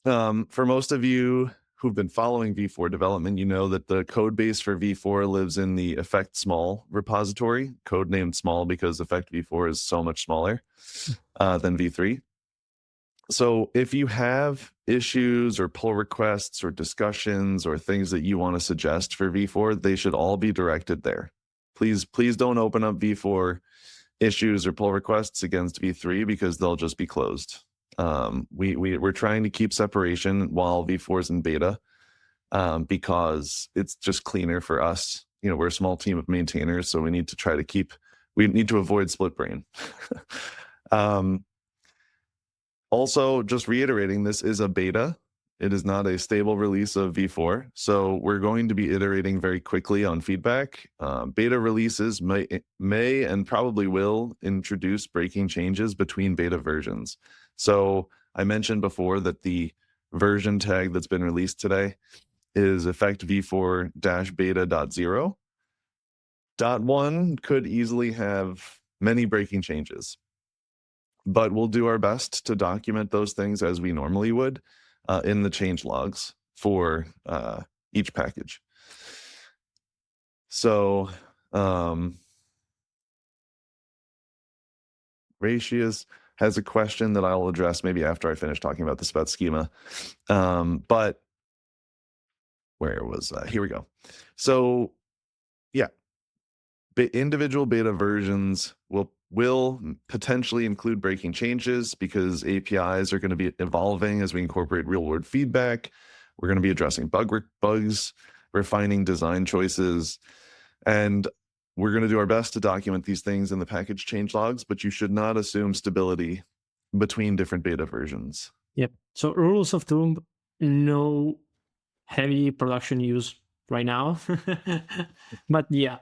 For most of you who've been following v4 development, you know that the code base for v4 lives in the effect-smol repository, codenamed small because effect v4 is so much smaller than v3. So if you have issues or pull requests or discussions or things that you want to suggest for v4, they should all be directed there. Please don't open up v4 issues or pull requests against v3 because they'll just be closed. We're trying to keep separation while v4 is in beta because it's just cleaner for us. You know, we're a small team of maintainers, so we need to avoid split brain. Also, just reiterating, this is a beta. It is not a stable release of v4. So we're going to be iterating very quickly on feedback. Beta releases may and probably will introduce breaking changes between beta versions. So I mentioned before that the version tag that's been released today is effect v4-beta.0. .1 could easily have many breaking changes, but we'll do our best to document those things as we normally would in the change logs for each package. So Ratius has a question that I'll address maybe after I finish talking about the spec schema. But where was here we go. So yeah, individual beta versions will potentially include breaking changes because APIs are going to be evolving as we incorporate real-world feedback. We're going to be addressing bugs, refining design choices, and we're going to do our best to document these things in the package change logs, but you should not assume stability between different beta versions. Yep. So rules of thumb, no heavy production use right now. But yeah.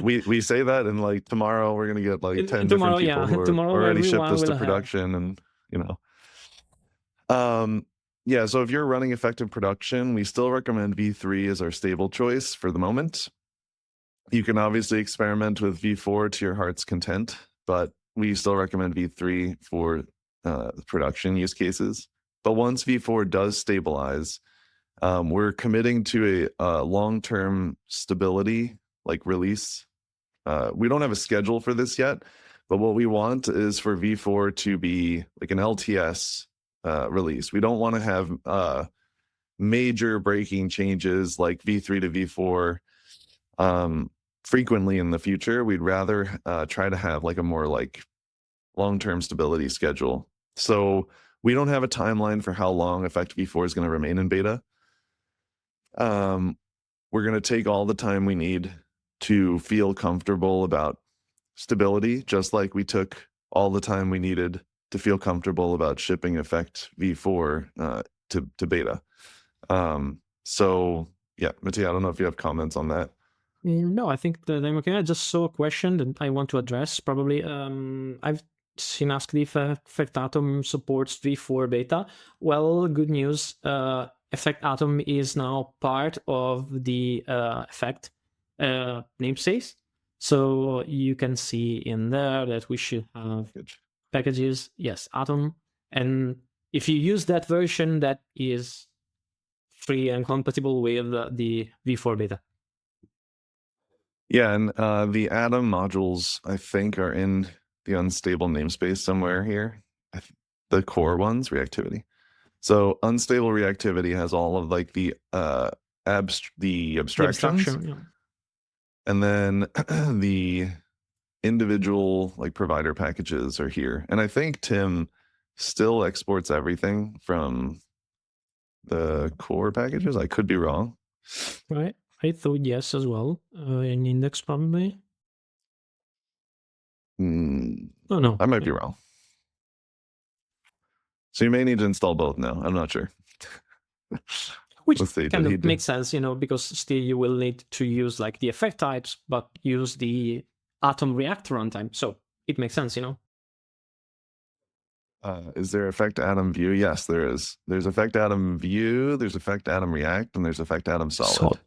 we say that, and like tomorrow we're going to get like 10 tomorrow, different people who are already shipped this to production and, you know. Yeah, so if you're running effective production, we still recommend v3 as our stable choice for the moment. You can obviously experiment with v4 to your heart's content, but we still recommend v3 for production use cases. But once v4 does stabilize, we're committing to a long-term stability like release. We don't have a schedule for this yet, but what we want is for v4 to be like an LTS release. We don't want to have major breaking changes like v3 to v4 frequently in the future. We'd rather try to have like a more like long-term stability schedule. So we don't have a timeline for how long Effect v4 is going to remain in beta. We're going to take all the time we need to feel comfortable about stability, just like we took all the time we needed to feel comfortable about shipping Effect v4 to beta. So yeah, Mattia, I don't know if you have comments on that. No, I think that I'm okay. I just saw a question that I want to address. Probably, I've seen asked if EffectAtom supports v4 beta. Well, good news. EffectAtom is now part of the Effect namespace. So you can see in there that we should have packages, yes, Atom. And if you use that version, that is free and compatible with the v4 beta. Yeah, and the Atom modules, I think, are in the unstable namespace somewhere here. The core ones, reactivity. So unstable reactivity has all of like the abstractions, yeah. And then the individual like provider packages are here. And I think Tim still exports everything from the core packages. I could be wrong. Right. I thought yes as well. In index probably. Oh no, I might be wrong. So you may need to install both now. I'm not sure. Which kind of makes sense, you know, because still you will need to use like the effect types, but use the Atom React runtime. So it makes sense, you know. Is there EffectAtom View? Yes, there is. There's EffectAtom View, there's EffectAtom React, and there's EffectAtom Solid.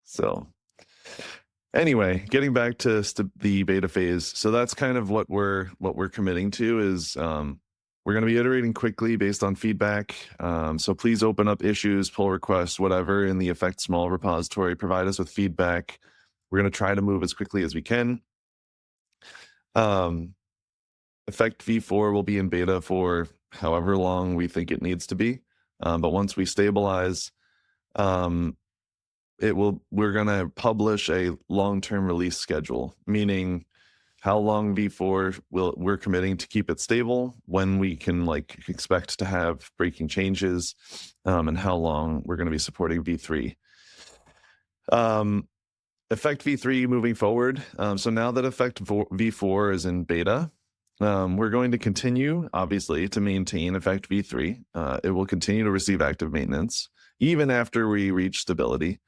So anyway, getting back to the beta phase. So that's kind of what we're committing to is we're we're going to be iterating quickly based on feedback. So please open up issues, pull requests, whatever in the effect-smol repository. Provide us with feedback. We're going to try to move as quickly as we can. Effect v4 will be in beta for however long we think it needs to be. But once we stabilize, we're going to publish a long-term release schedule, meaning how long v4 we're committing to keep it stable, when we can like expect to have breaking changes, and how long we're going to be supporting v3. Effect v3 moving forward. So now that Effect v4 is in beta, we're going to continue, obviously, to maintain Effect v3. It will continue to receive active maintenance even after we reach stability.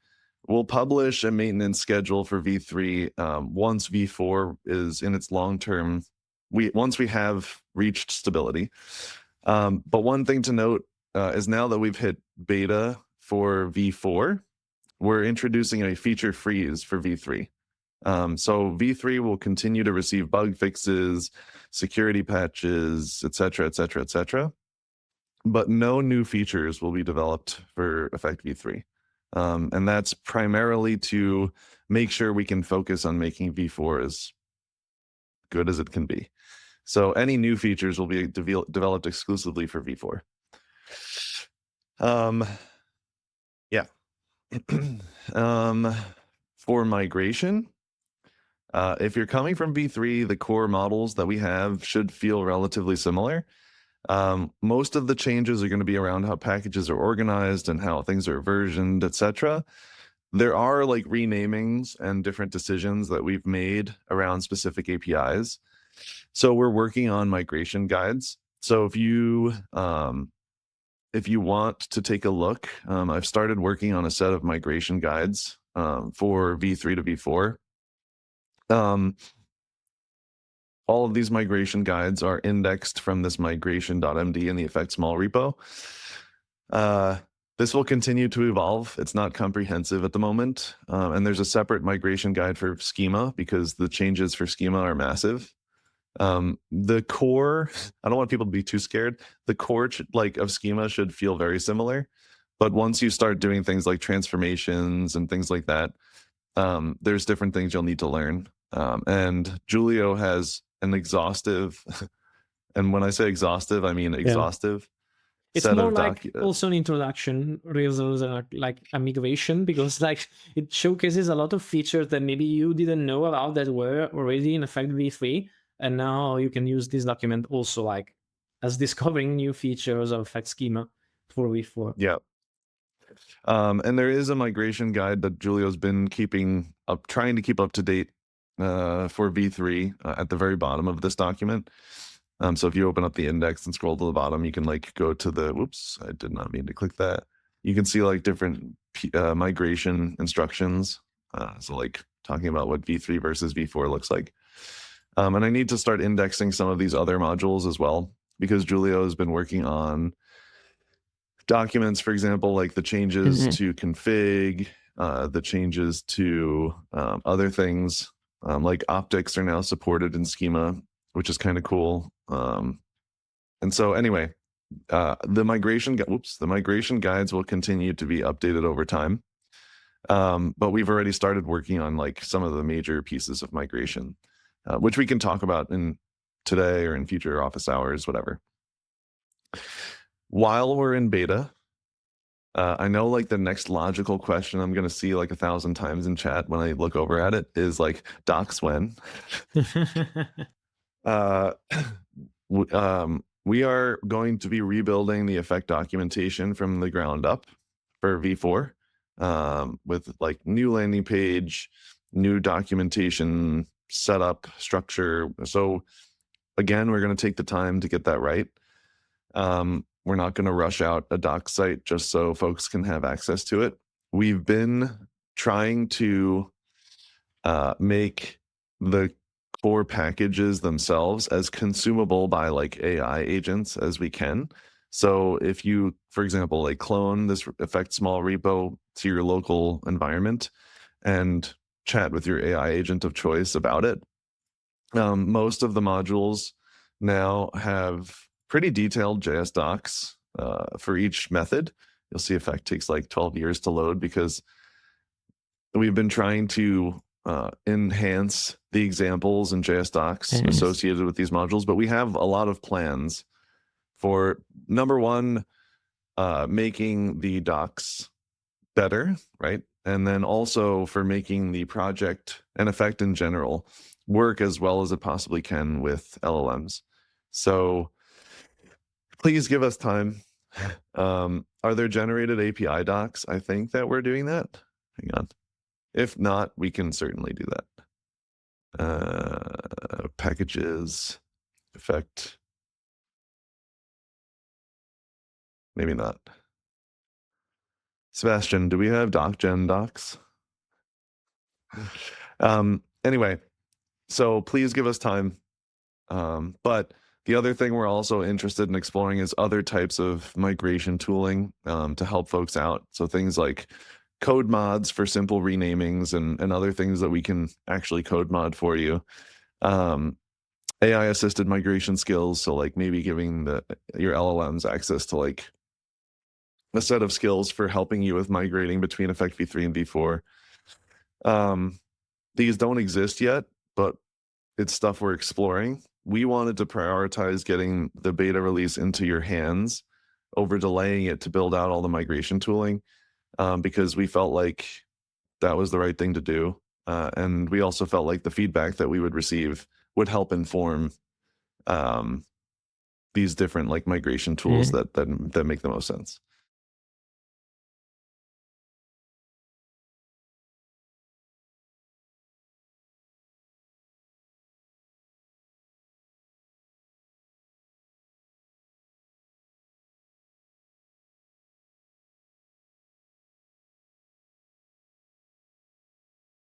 We'll publish a maintenance schedule for v3 once v4 is in its long-term, once we have reached stability. But one thing to note is now that we've hit beta for v4, we're introducing a feature freeze for v3. So v3 will continue to receive bug fixes, security patches, etc., etc., etc. But no new features will be developed for Effect v3. And that's primarily to make sure we can focus on making v4 as good as it can be. So any new features will be developed exclusively for v4. Yeah. For migration, if you're coming from v3, the core models that we have should feel relatively similar. Most of the changes are going to be around how packages are organized and how things are versioned, etc. There are like renamings and different decisions that we've made around specific APIs. So we're working on migration guides. So if you want to take a look, I've started working on a set of migration guides for v3 to v4. All of these migration guides are indexed from this migration.md in the effect-smol repo. This will continue to evolve. It's not comprehensive at the moment. And there's a separate migration guide for schema because the changes for schema are massive. The core, I don't want people to be too scared. The core of schema should feel very similar. But once you start doing things like transformations and things like that, there's different things you'll need to learn. And Julio has an exhaustive, and when I say exhaustive, I mean exhaustive. It's more like also an introduction rather than like a migration, because like it showcases a lot of features that maybe you didn't know about that were already in Effect v3, and now you can use this document also like as discovering new features of Effect schema for v4. Yeah. And there is a migration guide that Julio's been trying to keep up to date for v3 at the very bottom of this document. So if you open up the index and scroll to the bottom, you can like go to the, whoops, I did not mean to click that. You can see like different migration instructions. So like talking about what v3 versus v4 looks like. And I need to start indexing some of these other modules as well, because Julio has been working on documents, for example, like the changes to config, the changes to other things, like optics are now supported in schema, which is kind of cool. And so anyway, the migration guides will continue to be updated over time. But we've already started working on like some of the major pieces of migration, which we can talk about in today or in future office hours, whatever. While we're in beta, I know like the next logical question I'm going to see like 1,000 times in chat when I look over at it is like, docs when? We are going to be rebuilding the effect documentation from the ground up for v4 with like new landing page, new documentation setup structure. So again, we're going to take the time to get that right. We're not going to rush out a doc site just so folks can have access to it. We've been trying to make the core packages themselves as consumable by like AI agents as we can. So if you, for example, like clone this effect-smol repo to your local environment and chat with your AI agent of choice about it, most of the modules now have pretty detailed JS docs for each method. You'll see Effect takes like 12 years to load because we've been trying to enhance the examples and JS docs associated with these modules, but we have a lot of plans for, number one, making the docs better, right? And then also for making the project and Effect in general work as well as it possibly can with LLMs. So please give us time. Are there generated API docs? I think that we're doing that. Hang on. If not, we can certainly do that. Packages, Effect. Maybe not. Sebastian, do we have DocGen docs? Anyway, so please give us time. But the other thing we're also interested in exploring is other types of migration tooling to help folks out. So things like code mods for simple renamings and other things that we can actually code mod for you. AI assisted migration skills. So like maybe giving your LLMs access to like a set of skills for helping you with migrating between Effect v3 and v4. These don't exist yet, but it's stuff we're exploring. We wanted to prioritize getting the beta release into your hands over delaying it to build out all the migration tooling because we felt like that was the right thing to do. And we also felt like the feedback that we would receive would help inform these different like migration tools that make the most sense.